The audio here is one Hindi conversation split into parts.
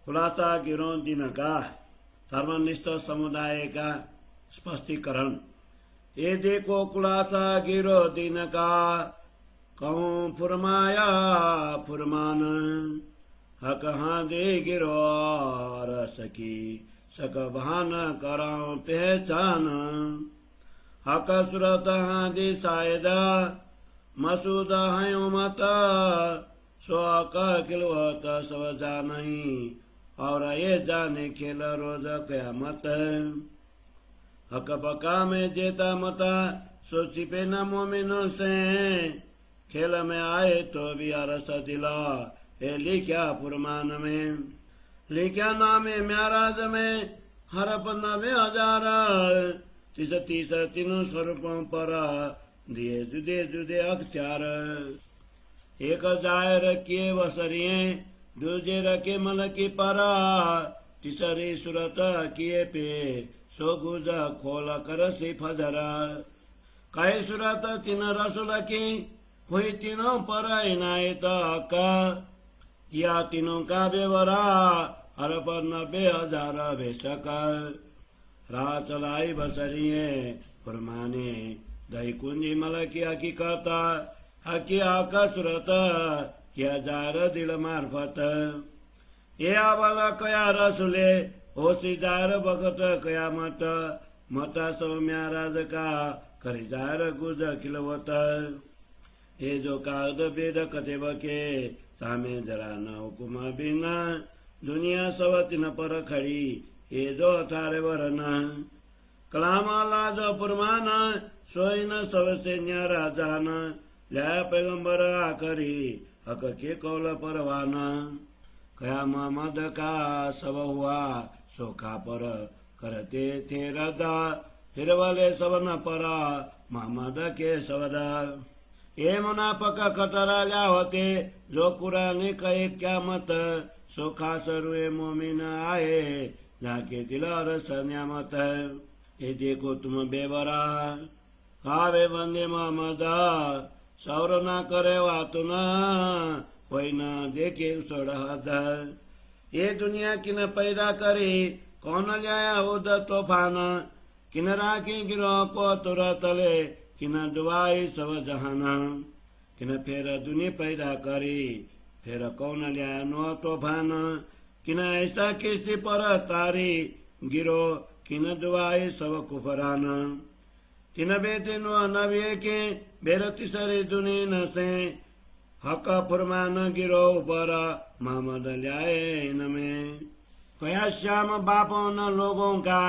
खुलासा गिरों दिन का धर्मनिष्ठ समुदाय का स्पष्टीकरण। ये देखो खुलासा गिरो दिन का, कहूँ फुरमाया फुरमान, हक हाँ दे गिरो रस की सक बहान कराऊं पहचान। हक सुरत हाँ दी सायदा मसूद है उमत, सो किलवत सब जानही और ये जाने खेल रोज कयामत। हक बका में जेता मता सो छिपे न मोमिनों से, खेल में आए तो भी अरस दिला हे लिखा फुरमान में। लिखा नामे म्याराज में हरप 90,000, 30 तीनों स्वरूपों पर दिए जुदे जुदे अख्तियार। एक जायर किए वसरिये दूजे रखे मल की परा, तीसरी सूरत किए पे सो गुज खोल कर सी फजरा। कई सूरत 3 रसूल की हुई तीनों पर इनायत का, किया तीनों का बेवरा हर पर 90,000 बेशक। राह चलाई बसरिये फुरमाने दही कुंजी मल की हकीकत, हकिया का सूरत किया जार दिल मार्फत। ये अवल कया रसूले होशी जार भगत कयामत, मता सो म्याराज का करी जार गुज किलवत। ये जो कागद वेद कतेब के सामे जरा न हुकुमा बिना, दुनिया सब तिन पर खड़ी ये जो थारे वरना। कलाम अल्लाह जो फुरमान सोई न सबसे न्यारा जाना, ल्या पैगंबर आखरी हक के कौल परवाना। कया मोहम्मद का सब हुआ सोखा पर करते थे रदा, फिर वाले सब न परा मोहम्मद के सवदा। ये मुनाफक कतरा ल्या होते जो कुरानी कहे क्या मत, सो खास रुए मोमिन आए जाके दिल और सन्यामत। ये देखो तुम बेबरा कावे बंदे मोहम्मद, सौर ना करे वातु ना कोई ना देखे उसड़ हद। ये दुनिया किन पैदा करी कौन लाया उद तूफान, किन राखी गिरोह को तुरतले किन डुबाई सब जहाना। किन फेर दुनी पैदा करी फेर कौन ल्याया नो तूफान, किन ऐसा किस्ती पर तारी गिरो किन डुबाई सब कुफरान। तिन बेटे नो नबी के बेर तीसरी दुनी न से, हक फुरमान गिरो पर मोहम्मद ल्याए इनमें। कया श्याम बापों न लोगों का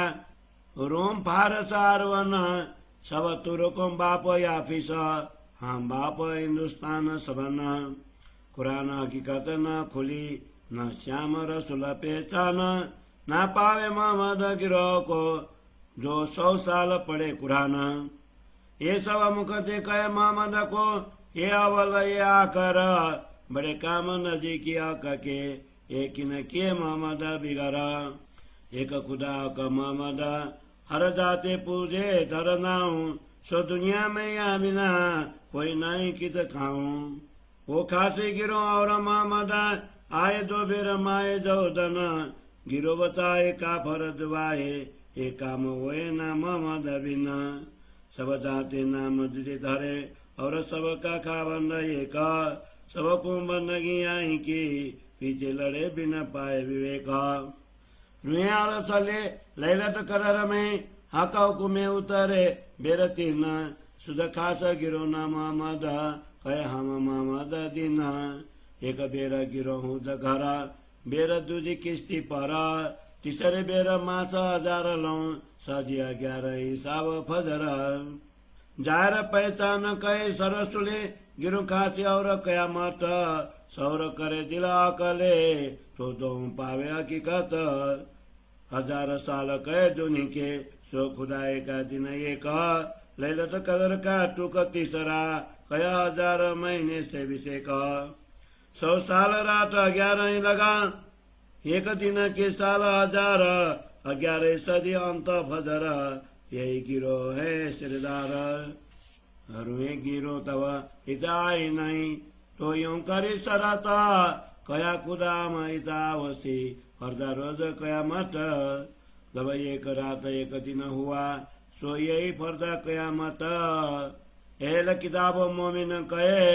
रोम फारस आरवन, सब तुर्कों बाप याफिस हम बाप हिंदुस्तान सबन। कुरान हकीकत न खुली न श्याम रसूल पहचान, न पावे मोहम्मद गिरोह को जो 100 साल पढ़े कुरान। ये सब मुखते कहे मोहम्मद को ये अवल ये आकर, बड़े काम नजीकी हक के एक न किए मोहम्मद बिगड़ा। एक खुदा का मोहम्मद हर जाते पूजे धर नाऊं, सो दुनिया में या बिना कोई नहीं कित खाऊं। वो खासी गिरो और मोहम्मद आए दो बेर माए जौदन, गिरो बताए का फर्ज वाए ये काम हुए ना मोहम्मद बिना। सब जाते नाम दिते धरे और सबका खाबंद एक, सबको बंदगी आई की पीछे लड़े बिना पाए विवेक। रुयार सले लैलत कदर में हक हुकुमे उतरे बेर तीन, सुध खास गिरो न मोहम्मद कहे हम मोहम्मद दिन। एक बेर गिरो हूँ घरा बेर दूजी किस्ती पर, तीसरे बेर मास 1000 लौं सजिया 11 हिसाब फजर। जायर पहचान कहे सरसुले गिरो खासी और कयामत, सौर करे दिला कले तो दो पावे हकीकत। 1000 साल कहे दुनी के सो खुदाए का दिन एक, लैलत कदर का टुक तीसरा कया 1000 महीने से विषेक। 100 साल रात 11 ही लगा एक दिन के साल 1000, 11 सदी अंत फजर यही गिरो है सिरदार। रुए गिरो तब हिदाय नहीं तो यूं करी सरता, कया कुदाम इतावसी फर्दा रोज कयामत। जब एक रात एक दिन हुआ सो यही फर्दा कयामत। एल किताब मोमिन कहे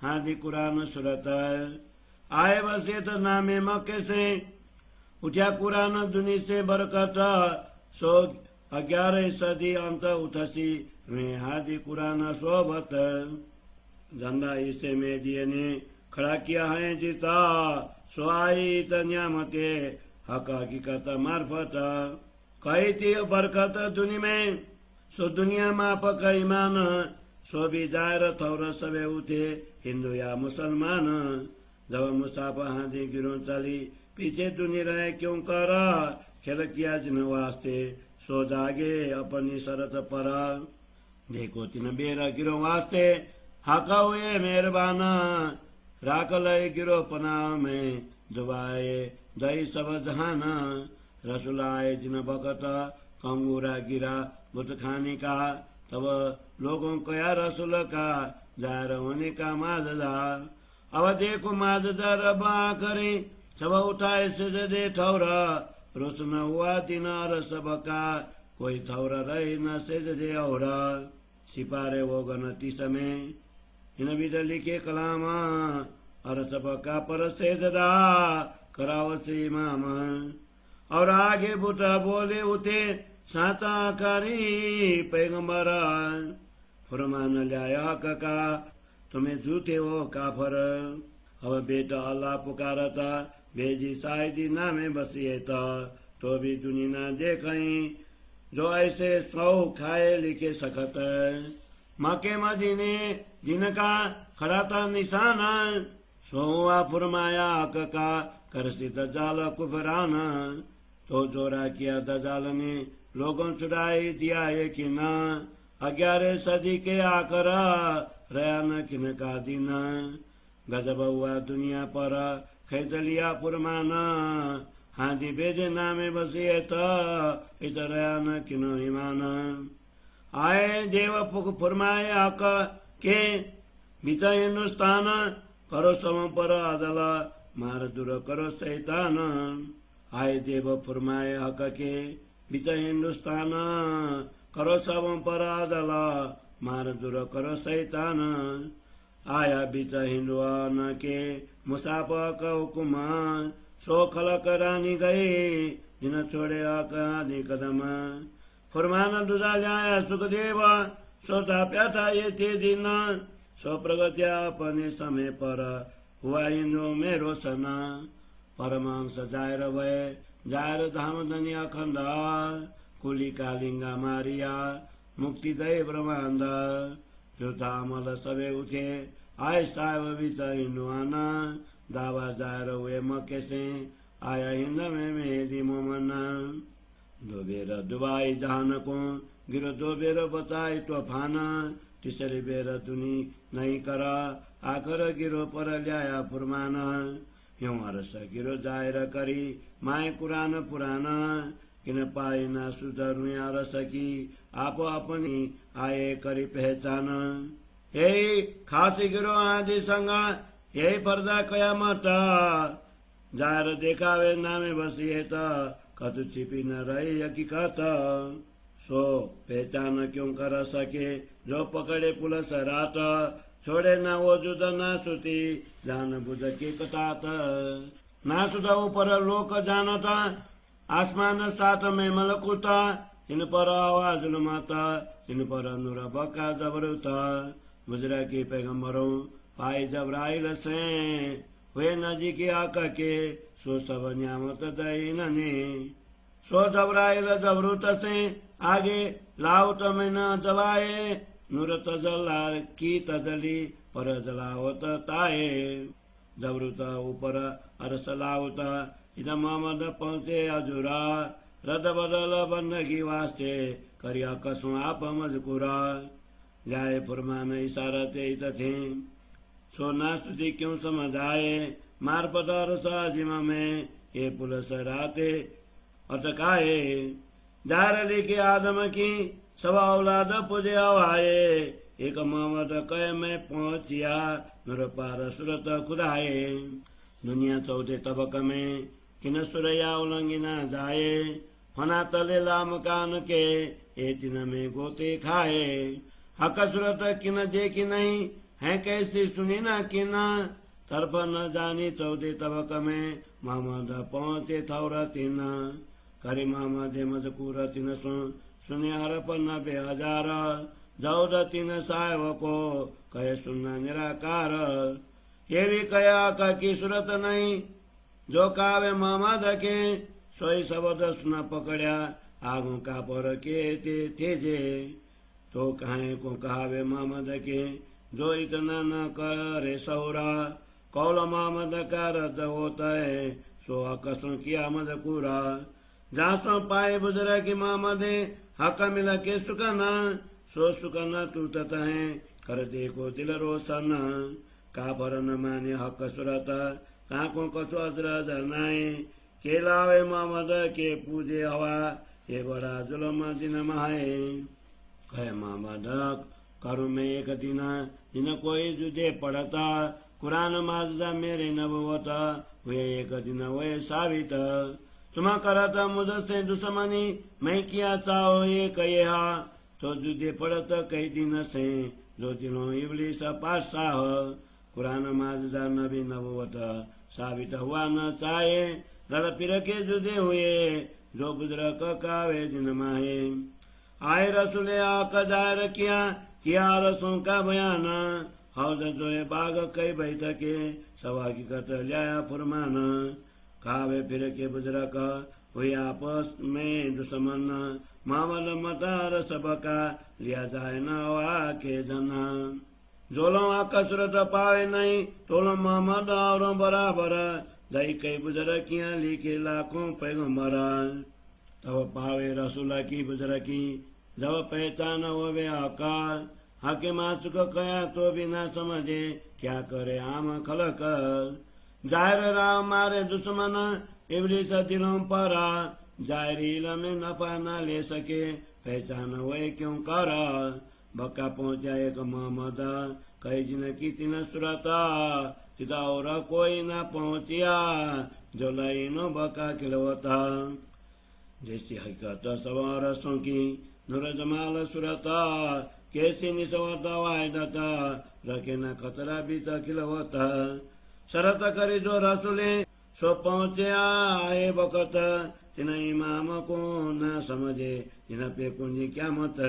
हादी कुरान सूरत। आए वसीयत नामे मक्के से उठ्या कुरान दुनी से बरकत। सो 11 सदी अंत उठसी में हादी कुरान सोबत। झंडा इसे में दिए ने खड़ा किया है जीता। सो आई तन्यामते हक हकीकत मार्फत। कही थी बरकत दुनी में सो दुनिया में पक ईमान। सो भी दायर थौर सबे उठे हिंदू या मुसलमान। जब मुसाफ हादी गिरो चली पीछे दुनी रहे क्यों कर। खेल किया जिन वास्ते सो जागे अपनी शरत पर। देखो तिन बेरा गिरो वास्ते हक हुए मेहरबान। राख लय गिरो पनाह में दुबाए दई सब जहान। रसूल आए जिन बकत कंगूरा गिरा बुत खाने का। तब लोगों को या रसूल का जाहिर होने का माजदा। अब देखो माजदा रबा करे सब उठाए सजदे ठौरा। रोशन हुआ दिनार सबका कोई थौरा रहे न सजदे और। सिपारे वो गणती समय इन विद लिखे कलाम और सबका पर सजदा कराओ से इमाम। और आगे बुटा बोले उठे साता करी पैगंबर। फरमान लाया हक का तुम्हें झूठे हो काफर। अब बेटा अल्लाह पुकारता भेजी शायदी नामे बसिए तो भी दुनी ना देखई। जो ऐसे सौ खाए लिखे सखत। मके मदीने जिनका खड़ा था निशान। सो हुआ फरमाया हक का करसी दजाल कुफरान। तो जोरा किया दजाल ने लोगों छुड़ाई दिया यकीन। 11 सदी के आकर रया न किन का दिन। गजब हुआ दुनिया पर खैज लिया फुरमान। हादी बेजे नामे बसिए इधर रया न किनो ईमान। आए देव फुरमाए हक के बीत हिंदुस्तान। करो सम पर अदल मार दूर करो शैतान। आए देव फुरमाए हक के बीत हिंदुस्तान। करो सब पर अदल मार दूर करो शैतान। आया बीत हिंदुआन के मुसाफ का हुकुम। सो खलक रानी गई जिन छोड़े हक आदि कदम। फरमान दुजा जाया सुखदेव सो ताप्या था ये थे दिन। सो प्रगत्या अपने समय पर हुआ हिंदू में रोशन। परमांश जायर भय जायर धाम धनी अखंड। कुली कालिंगा मारिया मुक्ति दय ब्रह्मांड। जो धामल सबे उठे आय साहब बीत हिंदुआन। दावा जायर हुए मक्के से आया हिंद में मेहदी मोमन। दो बेर दुबाई जहान को गिरो दो बेर बताई तूफान। तीसरी बेर दुनी नहीं करा आखिर गिरो पर लिया फुरमान। यूं अरस गिरो जाहिर करी माए कुरान पुराना। किन पाई ना सुधरु अरस की आप अपनी आए करी पहचान। यही खासी गिरो आदि संग यही पर्दा कयामत। जाहिर देखावे नामे बसिए कतु छिपी न रही हकीकत। सो पहचान क्यों कर सके जो पकड़े पुलिस रात। छोड़े न वो जुद न सुती जान बुझ की कतात। ना सुधा ऊपर लोक जानता आसमान साथ में मलकुता। इन पर आवाज लुमाता इन पर नूर बका जबरुता। मुजरा की पैगम्बरों पाई जबराइल से हुए नजीक आका के। सो सब न्यामत दईन ने सो जबराइल जबरूत से आगे लाउत में न जवाए। नूर तजला की तजली पर जलावत ताए। जबरूत ऊपर अरस लाउत इधर मोहम्मद पहुंचे अजुरा। रद बदल बंदगी वास्ते करिया कसु आप मजकुरा। जाए फुरमान इशारते थे सो ना स्तुति क्यों समझ आए। मार पदार साजिमा में ये पुलिस राते अटकाए। जार लेके आदम की सब औलाद पुजे आए। एक मोहम्मद कह में पहुंचिया नूर पार सूरत खुदाए। दुनिया चौथे तबक में किन सुरया उलंगी न जाए, फना तले लाम कान के ए तिन में गोते खाए। हक सुरत किन देखी नहीं है कैसी सुनी न किना, तरफ न जानी चौथे तबक में मोहम्मद पहुंचे थौर तीन। करे मोहम्मद मजकूर तीन सुने हरफ 90,000, जौद तीन साहेब को कहे सुनना निराकार। ये भी कया की सूरत नहीं जो कावे मोहम्मद के, सोई शब्द सुना पकड़या आगू का पर के थे जे। तो कहे को कहावे मोहम्मद के जो इतना न करे सौरा, कौल मोहम्मद का रद्द होता है सो अकसों किया मजकूरा। जासों पाए बुजरा की मोहम्मद हक मिला के सुकना, सो सुकना तू तता है कर देखो दिल रोशन। काबर न माने हक सुरत काको कसो अजर जनाए, के लावे मोहम्मद के पूजे हवा ये बड़ा जुलम दिन माए। कहे मोहम्मद करूँ मैं एक दिन जिन कोई जुदे पढ़ता, कुरान माजदा मेरे नबुवत हुए एक दिन हुए साबित। तुम करता मुझसे दुश्मनी मैं किया चाहो ये कहा, तो जुदे पढ़त कई दिन से जो दिनों इबलीस पाशाह। कुरान माजदा नबी नबुवत साबित हुआ न चाहे, लड़ फिर के जुदे हुए जो बुजुर्ग कावे दिन माहे। आए रसूल आका जाहिर किया रसों का बयान, हौज जो बाग कई बैठके सब हकीकत लिया फरमान। कावे फिर के बुजुर्ग हुए आपस में दुश्मन, मामल मतार सबका लिया जाए न वा के जना। जोलो कसरत पावे नहीं तोलो मोहम्मद और बराबर, दई कई बुजुर्ग किया लिखे लाखों पैगंबर। तब पावे रसूल की बुजुर्ग की जब पहचान होवे आकार, हके मासुक कया तो भी ना समझे क्या करे आम खलक। जाहिर राव मारे दुश्मन इबलीस दिलों पर, जाहिर इल्म में नफा न ले सके पहचान हुए क्यों कर। बक्का पहुंचा एक मोहम्मद कई जिन की तीन सुरता, सीधा और कोई न पहुंचिया जो लाइनो बका खिलवता। जैसी हकीकत सवार रसों की नूर जमाल सुरता, कैसी निस्वत वायदता रखे न खतरा भी खिलवता। शरत करी जो रसूले सो पहुंचे आए बकत, तिन इमाम को न समझे तिन पे कुंजी क्या मत।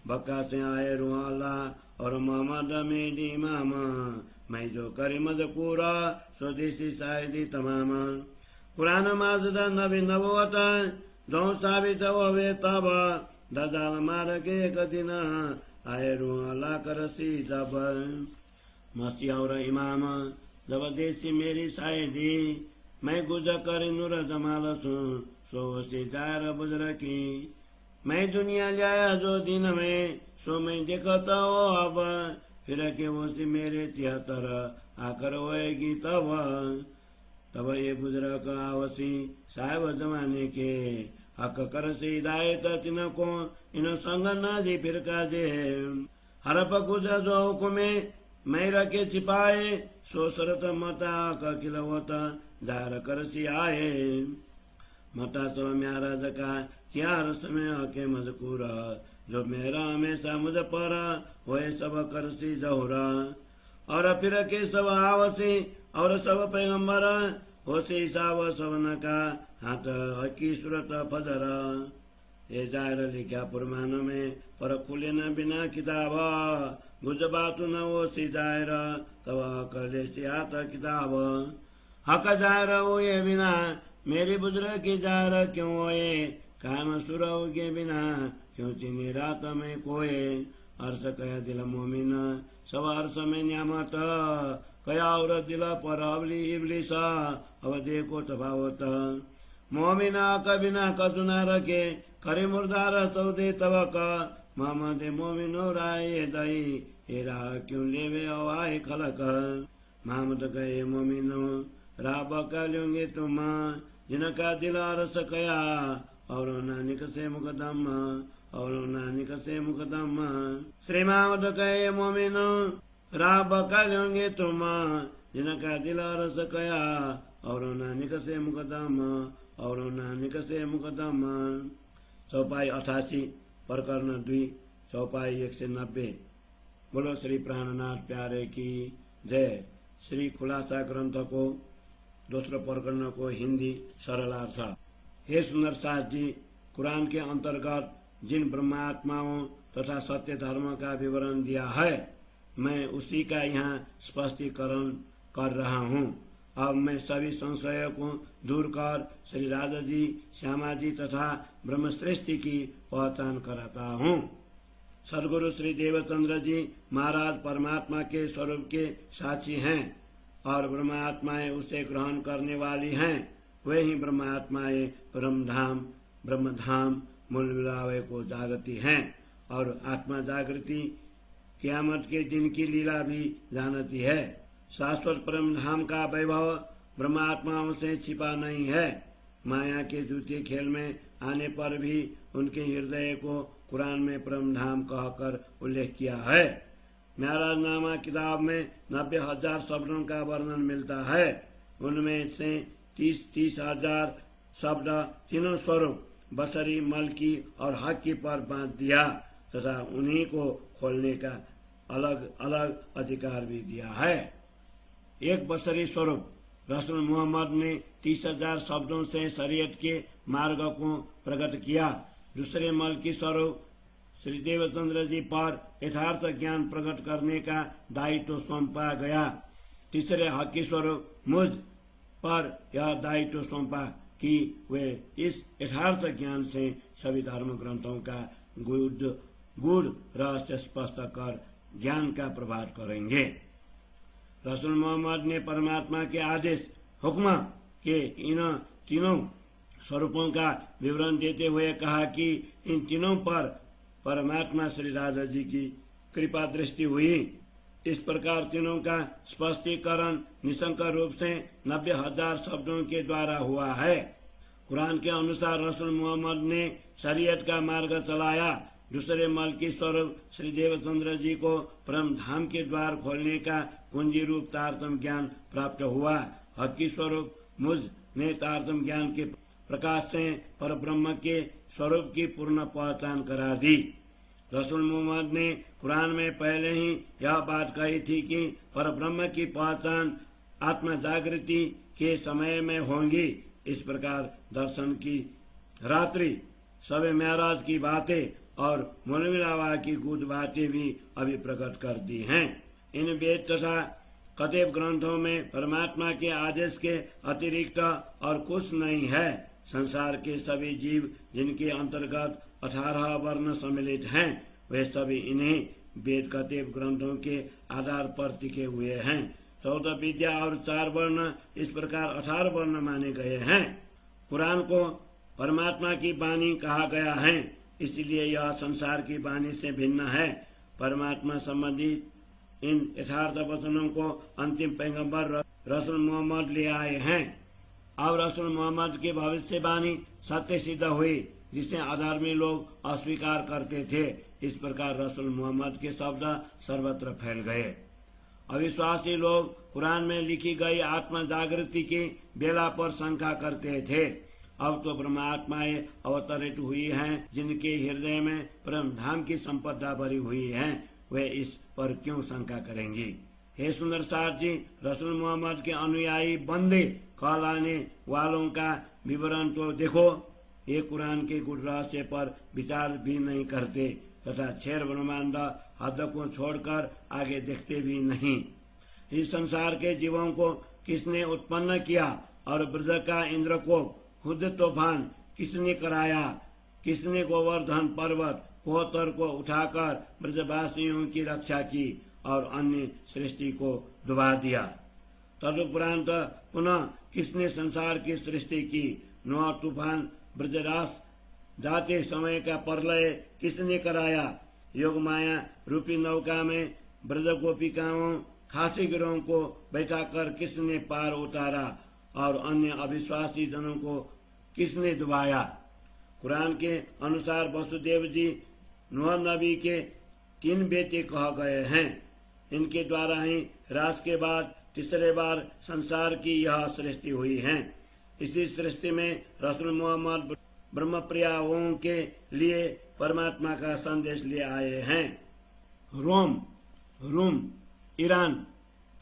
बक्का से आए रुआला और मोहम्मद मेरी इमाम, मैं जो करी मजकूरा स्वदेशी शायदी तमाम। कुरान माजदा नबी नबुवत दो साबित हुए तब, दजाल मार के एक दिन आए रुआला कर सी जब। मसी और इमाम जब देसी मेरी शायदी, मैं गुजर कर नूर जमाल सो से जार बुजर की। मैं दुनिया लाया जो दिन में सो मैं देखता हो अब, फिर के वो से मेरे 73 आकर होएगी तब ये बुजुर्ग आवसी साहब जमाने के, हक कर से हिदायत तिन को इन संग ना जी फिर का जे। हरप गुजर जो हुक्मे मैं रखे छिपाए, सो सरत मता का खिलवता जार कर सी आए। मता सब म्यारा जका क्या रसमें आके मजकूरा, जो मेरा हमेशा मुझ पर वह सब करसी जहुरा। और फिर के सब आवसी और सब पैगंबर होसी हिसाब सब न का हाथ हकी सूरत फजरा। ये जाहिर लिखा पुरमान में पर खुले न बिना किताब, गुज बातु न वो सी जाहिर तब कर सी हाथ किताब। हक जाहिर हुए बिना मेरी बुजुर्ग की जाहिर क्यों होए, काम सुरव के बिना क्यों चिनी रात में कोए। अर्श कया दिल मोमिन सब अर्श में न्यामत, कया और दिल पर अवली इबलीसा अब देखो तफावत। मोमिना कबिना कसुना रखे करे मुर्दार सौदे तबक, मोहम्मद मोमिनो राय दई हेरा क्यों लेवे आए खलक। मोहम्मद कहे मोमिनो राब का लोगे तुम, जिनका दिल अरस कया और नानिक से मुकदम और नानिक से मुकदम। श्री मोहम्मद कहे मोमिनो राब का लोगे तुम, जिनका दिल रस कया और निकसे मुकदम और निकसे मुकदम। चौपाई 88 प्रकरण 2 चौपाई 190। बोलो श्री प्राणनाथ प्यारे की जय। श्री खुलासा ग्रंथ को दोस्रो प्रकरण को हिंदी सरलार्थ। हे सुंदर साथ जी, कुरान के अंतर्गत जिन ब्रह्मात्माओं तथा सत्य धर्म का विवरण दिया है, मैं उसी का यहाँ स्पष्टीकरण कर रहा हूँ। अब मैं सभी संशयों को दूर कर श्री राजा जी, श्यामा जी तथा ब्रह्मश्रेष्ठी की पहचान कराता हूँ। सदगुरु श्री देवचंद्र जी महाराज परमात्मा के स्वरूप के साक्षी हैं और ब्रह्मात्माएं उसे ग्रहण करने वाली हैं। वे ही ब्रह्मात्माएं ब्रह्मधाम मूल विलावे को जागती हैं और आत्मा जागृति क़यामत के दिन की लीला भी जानती है। शाश्वत परम धाम का वैभव ब्रह्मात्माओं से छिपा नहीं है। माया के झूठे खेल में आने पर भी उनके हृदय को कुरान में परम धाम कहकर उल्लेख किया है। महराजनामा किताब में 90,000 शब्दों का वर्णन मिलता है। उनमें से 30,000 शब्द तीनों स्वरूप बसरी, मलकी और हकी पर बांट दिया तथा उन्हीं को खोलने का अलग अलग अधिकार भी दिया है। एक बसरी स्वरूप रसूल मोहम्मद ने 30,000 शब्दों से शरीयत के मार्ग को प्रकट किया। दूसरे मलकी स्वरूप श्री देवचंद्र जी पर यथार्थ ज्ञान प्रकट करने का दायित्व सौंपा गया। तीसरे हकी स्वरूप मुझ पर यह दायित्व सौंपा कि वे इस यथार्थ ज्ञान से सभी धर्म ग्रंथों का गूढ़ रहस्य स्पष्ट कर ज्ञान का प्रभात करेंगे। रसूल मोहम्मद ने परमात्मा के आदेश हुक्म के इन तीनों स्वरूपों का विवरण देते हुए कहा कि इन तीनों पर परमात्मा श्री राजा जी की कृपा दृष्टि हुई। इस प्रकार तीनों का स्पष्टीकरण निशंक रूप से 90,000 शब्दों के द्वारा हुआ है। कुरान के अनुसार रसूल मोहम्मद ने शरीयत का मार्ग चलाया। दूसरे मलकी स्वरूप श्री देवचंद्र जी को परम धाम के द्वार खोलने का कुंजी रूप तारतम ज्ञान प्राप्त हुआ। हकी स्वरूप मुझ ने तारतम ज्ञान के प्रकाश से पर ब्रह्म के स्वरूप की पूर्ण पहचान करा दी। रसूल मोहम्मद ने कुरान में पहले ही यह बात कही थी कि पर ब्रह्म की पहचान आत्मा जागृति के समय में होंगी। इस प्रकार दर्शन की रात्रि, शब मेराज की बातें और मुलमिलावा की गुद बातें भी अभी प्रकट कर दी हैं। इन वेद तथा कतिपय ग्रंथों में परमात्मा के आदेश के अतिरिक्त और कुछ नहीं है। संसार के सभी जीव जिनके अंतर्गत 18 वर्ण सम्मिलित हैं, वे सभी इन्हीं वेद कतिपय ग्रंथों के आधार पर टिके हुए हैं। 14 विद्या और 4 वर्ण, इस प्रकार 18 वर्ण माने गए हैं। कुरान को परमात्मा की वाणी कहा गया है, इसलिए यह संसार की वाणी से भिन्न है। परमात्मा संबंधित इन यथार्थ वचनों को अंतिम पैगंबर रसूल मोहम्मद ले आए हैं। अब रसूल मोहम्मद की भविष्यवाणी सत्य सिद्ध हुई, जिसके आधार में लोग अस्वीकार करते थे। इस प्रकार रसूल मोहम्मद के शब्द सर्वत्र फैल गए। अविश्वासी लोग कुरान में लिखी गई आत्मा जागृति की बेला पर शंका करते थे। अब तो ब्रह्मात्माएं अवतरित हुई हैं, जिनके हृदय में परम धाम की संपदा भरी हुई है। वे इस पर क्यों शंका करेंगी। हे सुंदर साथ जी, रसूल मोहम्मद के अनुयायी बंदे कहलाने वालों का विवरण तो देखो। ये कुरान के गुड़ रहस्य पर विचार भी नहीं करते तथा छेर ब्रह्मांड हद को छोड़कर आगे देखते भी नहीं। इस संसार के जीवों को किसने उत्पन्न किया और ब्रज का इंद्र को खुद तूफान किसने कराया। किसने गोवर्धन पर्वत कोहतर को उठाकर ब्रजवासियों की रक्षा की और अन्य सृष्टि को डुबा दिया। तदुपरांत पुनः किसने संसार की सृष्टि की। नोह तूफान, ब्रजरास जाते समय का प्रलय किसने कराया। योग माया रूपी नौका में ब्रज गोपिकाओं खासी गिरों को बैठाकर किसने पार उतारा और अन्य अविश्वासी जनों को किसने डुबाया। कुरान के अनुसार वसुदेव जी नूह नबी के 3 बेटे कह गए हैं। इनके द्वारा ही रास के बाद तीसरे बार संसार की यह सृष्टि हुई है। इसी सृष्टि में रसूल मोहम्मद ब्रह्मप्रियाओं के लिए परमात्मा का संदेश ले आए हैं। रूम, ईरान,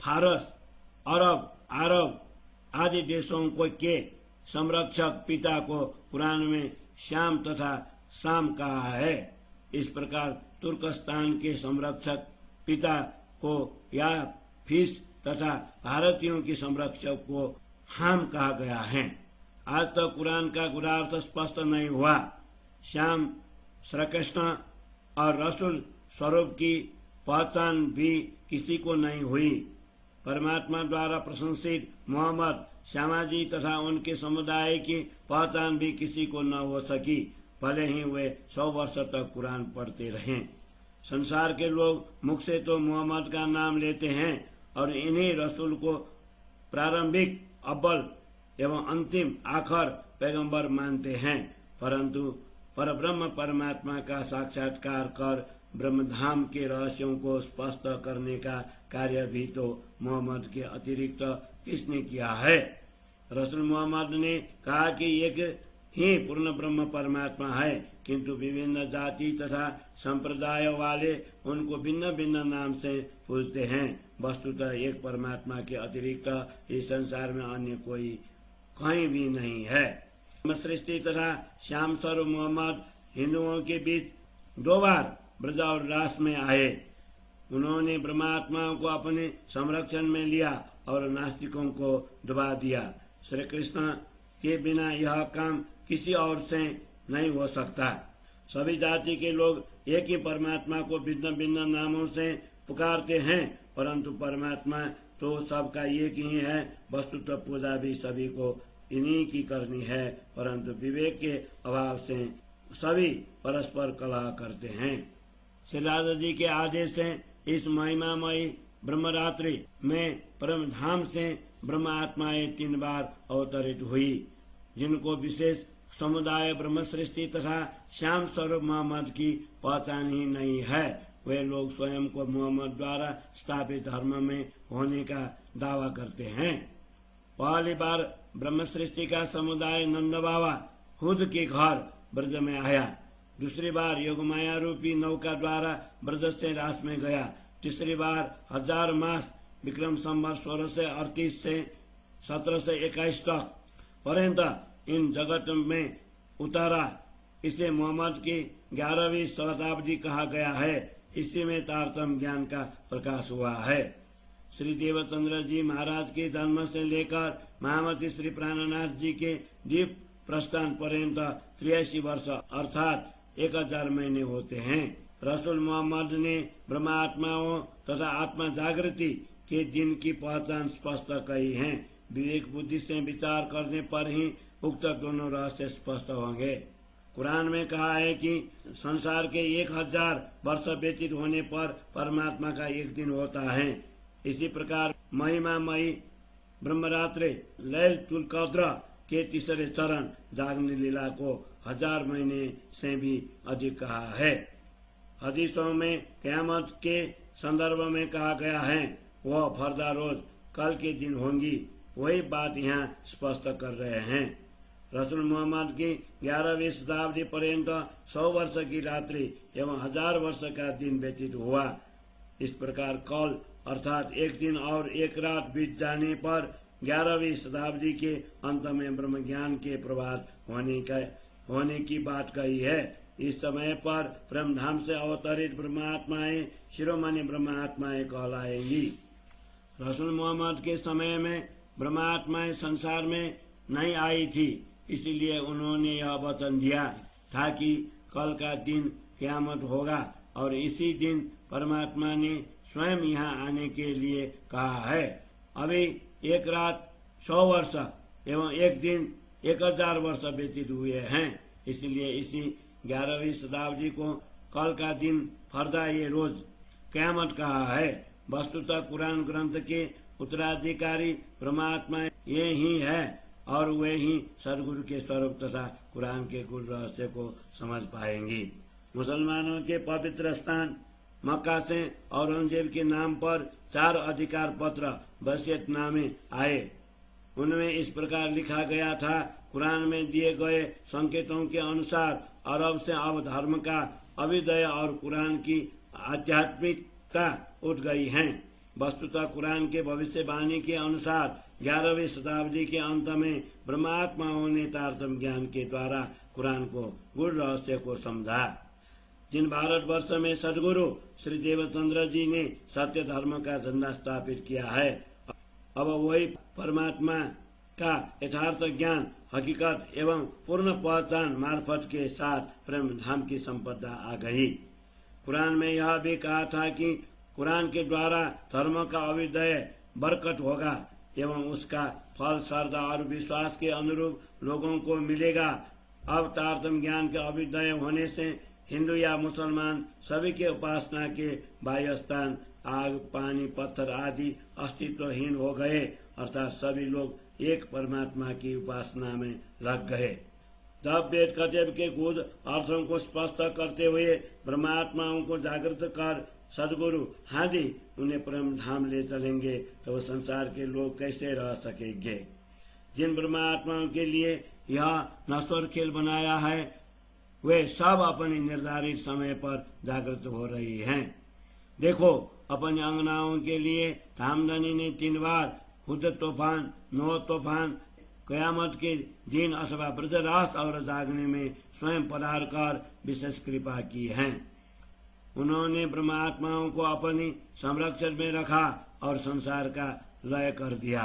फारस, अरब आदि देशों के संरक्षक पिता को कुरान में श्याम तथा शाम कहा है। इस प्रकार तुर्कस्तान के संरक्षक पिता को या फीस तथा भारतीयों के संरक्षक को हाम कहा गया है। आज तक कुरान का गुणार्थ स्पष्ट नहीं हुआ। श्याम श्री कृष्ण और रसूल स्वरूप की पहचान भी किसी को नहीं हुई। परमात्मा द्वारा प्रशंसित मोहम्मद श्यामाजी तथा उनके समुदाय की पहचान भी किसी को न हो सकी, भले ही वे 100 वर्ष तक कुरान पढ़ते रहे। संसार के लोग मुख से तो मोहम्मद का नाम लेते हैं और इन्हीं रसूल को प्रारंभिक, अव्वल एवं अंतिम आखिर पैगंबर मानते हैं, परंतु परब्रह्म परमात्मा का साक्षात्कार कर ब्रह्मधाम के रहस्यों को स्पष्ट करने का कार्य भी तो मोहम्मद के अतिरिक्त किसने किया है? रसूल मोहम्मद ने कहा कि एक ही पूर्ण ब्रह्म परमात्मा है, किंतु विभिन्न जाति तथा संप्रदाय वाले उनको भिन्न भिन्न नाम से पूजते हैं। वस्तुतः एक परमात्मा के अतिरिक्त इस संसार में अन्य कोई कहीं भी नहीं है। सृष्टि तथा श्याम स्वरूप मोहम्मद हिंदुओं के बीच 2 बार ब्रज और रास में आए। उन्होंने ब्रह्मात्माओं को अपने संरक्षण में लिया और नास्तिकों को दबा दिया। श्री कृष्ण के बिना यह काम किसी और से नहीं हो सकता। सभी जाति के लोग एक ही परमात्मा को भिन्न भिन्न नामों से पुकारते हैं, परंतु परमात्मा तो सबका एक ही है। वस्तुतः पूजा भी सभी को इन्हीं की करनी है, परंतु विवेक के अभाव से सभी परस्पर कलह करते हैं। श्री राधा जी के आदेश से इस महिमामयी ब्रह्मरात्रि में परम धाम से ब्रह्म आत्माएं 3 बार अवतरित हुई, जिनको विशेष समुदाय ब्रह्म सृष्टि तथा श्याम स्वरूप मोहम्मद की पहचान ही नहीं है। वे लोग स्वयं को मोहम्मद द्वारा स्थापित धर्म में होने का दावा करते हैं। पहली बार ब्रह्म सृष्टि का समुदाय नंद बाबा खुद के घर ब्रज में आया। दूसरी बार योगमाया रूपी नौका द्वारा ब्रज से रास में गया। तीसरी बार 1000 मास विक्रम संवत 1638 से 1721 तक पर्यंत इन जगत में उतारा। इसे मोहम्मद की 11वीं शताब्दी कहा गया है। इसी में तारतम्य ज्ञान का प्रकाश हुआ है। श्री देवचंद्र जी महाराज के जन्म से लेकर महामती श्री प्राणनाथ जी के दीप प्रस्थान पर्यंत 83 वर्ष अर्थात 1000 महीने होते हैं। रसूल मोहम्मद ने ब्रह्मात्माओं तथा आत्मा जागृति के दिन की पहचान स्पष्ट कही है। विवेक बुद्धि से विचार करने पर ही उक्त दोनों रहस्य स्पष्ट होंगे। कुरान में कहा है कि संसार के 1000 वर्ष व्यतीत होने पर परमात्मा का एक दिन होता है। इसी प्रकार महिमामयी ब्रह्मरात्रि लैलतुल कद्र के तीसरे चरण जागने लीला को 1000 महीने से भी अधिक कहा है। हदीसों में क़यामत के संदर्भ में कहा गया है, वह फरदा रोज कल के दिन होंगी। वही बात यहाँ स्पष्ट कर रहे हैं। रसूल मोहम्मद की 11वीं शताब्दी पर्यंत 100 वर्ष की रात्रि एवं 1000 वर्ष का दिन व्यतीत हुआ। इस प्रकार कल अर्थात एक दिन और एक रात बीत जाने पर 11वीं शताब्दी के अंत में ब्रह्म ज्ञान के प्रभात होने की बात कही है। इस समय पर ब्रह्मधाम से अवतरित ब्रह्मात्माएं शिरोमणि ब्रह्मात्माएं कहलाएंगी। रसूल मोहम्मद के समय में ब्रह्मात्माएं संसार में नहीं आई थी, इसलिए उन्होंने यह वचन दिया था कि कल का दिन क़यामत होगा और इसी दिन परमात्मा ने स्वयं यहाँ आने के लिए कहा है। अभी एक रात 100 वर्ष एवं एक दिन 1000 वर्ष व्यतीत हुए हैं, इसलिए इसी 11वीं शताब्दी को कल का दिन फरदा ये रोज क़यामत कहा है। वस्तुतः कुरान ग्रंथ के उत्तराधिकारी परमात्मा ये ही है और वे ही सदगुरु के स्वरूप तथा कुरान के गुण रहस्य को समझ पाएंगी। मुसलमानों के पवित्र स्थान मक्का से औरंगजेब के नाम पर 4 अधिकार पत्र वसीयतनामे आए। उनमें इस प्रकार लिखा गया था, कुरान में दिए गए संकेतों के अनुसार अरब से अब धर्म का अभ्युदय और कुरान की आध्यात्मिकता उठ गई है। वस्तुतः कुरान के भविष्यवाणी के अनुसार 11वीं शताब्दी के अंत में ब्रह्मात्माओं ने तारतम्य ज्ञान के द्वारा कुरान को गूढ़ रहस्य को समझा। जिन भारतवर्ष में सदगुरु श्री देवचंद्र जी ने सत्य धर्म का झंडा स्थापित किया है, अब वही परमात्मा का यथार्थ ज्ञान, हकीकत एवं पूर्ण पहचान मार्फत के साथ प्रेम धाम की संपदा आ गई। कुरान में यह भी कहा था कि कुरान के द्वारा धर्म का अभ्युदय बरकत होगा एवं उसका फल श्रद्धा और विश्वास के अनुरूप लोगों को मिलेगा। अब तारतम्य ज्ञान के अभ्युदय होने से हिंदू या मुसलमान सभी के उपासना के बाह्य स्थान आग, पानी, पत्थर आदि अस्तित्वहीन हो गए, अर्थात सभी लोग एक परमात्मा की उपासना में लग गए। तब वेद कतब के कुछ अर्थों को स्पष्ट करते हुए ब्रह्मात्माओं को जागृत कर सदगुरु हादी उन्हें परम धाम ले चलेंगे, तो संसार के लोग कैसे रह सकेंगे। जिन ब्रह्मात्माओं के लिए यह नश्वर खेल बनाया है, वे सब अपने निर्धारित समय पर जागृत हो रही हैं। देखो, अपने अंगनाओं के लिए धामधनी ने 3 बार हुद तूफान, नोह तूफान, कयामत के दिन अथवा ब्रजरास और जागने में स्वयं पधार कर विशेष कृपा की है। उन्होंने ब्रह्मात्माओं को अपनी संरक्षण में रखा और संसार का लय कर दिया।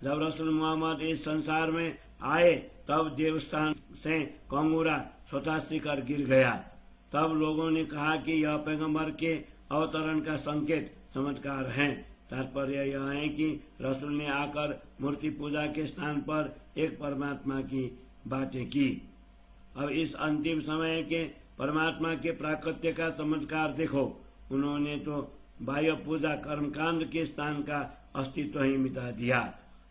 जब रसूल मोहम्मद इस संसार में आए, तब देवस्थान से कंगूरा स्वतः शिकर गिर गया। तब लोगों ने कहा कि यह पैगंबर के अवतरण का संकेत चमत्कार है। तात्पर्य यह है कि रसूल ने आकर मूर्ति पूजा के स्थान पर एक परमात्मा की बातें की। अब इस अंतिम समय के परमात्मा के प्राकट्य का चमत्कार देखो। उन्होंने तो बाह्य पूजा कर्मकांड के स्थान का अस्तित्व ही मिटा दिया।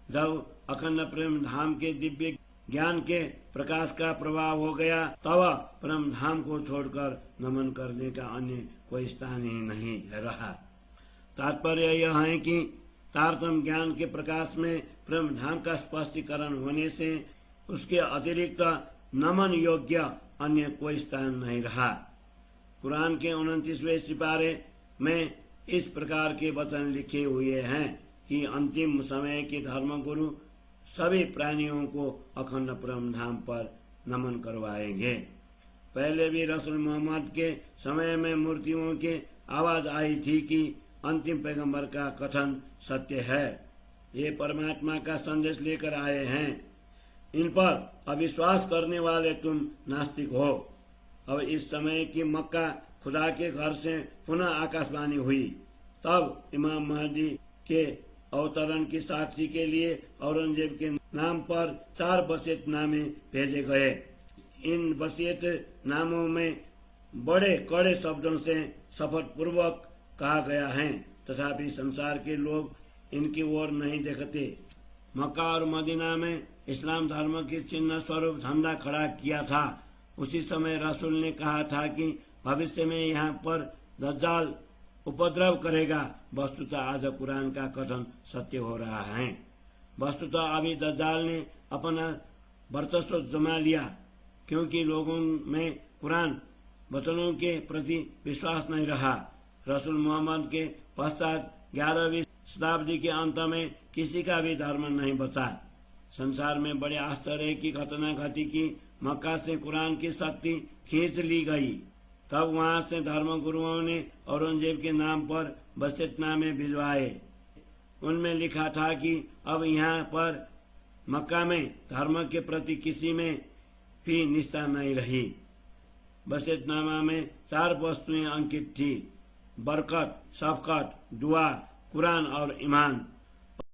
जब अखंड प्रेम धाम के दिव्य ज्ञान के प्रकाश का प्रभाव हो गया, तब परम धाम को छोड़कर नमन करने का अन्य कोई स्थान ही नहीं रहा। तात्पर्य यह है कि तारतम्य ज्ञान के प्रकाश में प्रेम धाम का स्पष्टीकरण होने से उसके अतिरिक्त नमन योग्य अन्य कोई स्थान नहीं रहा। कुरान के 29वें सिपारे में इस प्रकार के वचन लिखे हुए हैं कि अंतिम समय के धर्मगुरु सभी प्राणियों को अखंड परम धाम पर नमन करवाएंगे। पहले भी रसूल मोहम्मद के समय में मूर्तियों की आवाज आई थी कि अंतिम पैगंबर का कथन सत्य है, ये परमात्मा का संदेश लेकर आए हैं, इन पर अविश्वास करने वाले तुम नास्तिक हो। अब इस समय की मक्का खुदा के घर से पुनः आकाशवाणी हुई। तब इमाम महदी के अवतरण की साक्षी के लिए औरंगजेब के नाम पर 4 वसीयतनामे भेजे गए। इन वसीयतनामों में बड़े कड़े शब्दों से शपथ पूर्वक कहा गया है, तथापि संसार के लोग इनकी ओर नहीं देखते। मक्का और मदीना में इस्लाम धर्म की चिन्ह स्वरूप झंडा खड़ा किया था। उसी समय रसूल ने कहा था कि भविष्य में यहाँ पर दज्जाल उपद्रव करेगा। वस्तुतः आज कुरान का कथन सत्य हो रहा है। वस्तुतः अभी दज्जाल ने अपना वर्चस्व जमा लिया, क्योंकि लोगों में कुरान वचनों के प्रति विश्वास नहीं रहा। रसूल मोहम्मद के पश्चात 11वीं शताब्दी के अंत में किसी का भी धर्म नहीं बचा। संसार में बड़े आश्चर्य की घटना घटी कि मक्का से कुरान की शक्ति खींच ली गई। तब वहां से धर्मगुरुओं ने औरंगजेब के नाम पर वसीयतनामे भिजवाए। उनमें लिखा था कि अब यहाँ पर मक्का में धर्म के प्रति किसी में भी निष्ठा नहीं रही। वसीयतनामा में 4 वस्तुएं अंकित थी: बरकत, शफकत, दुआ, कुरान और ईमान।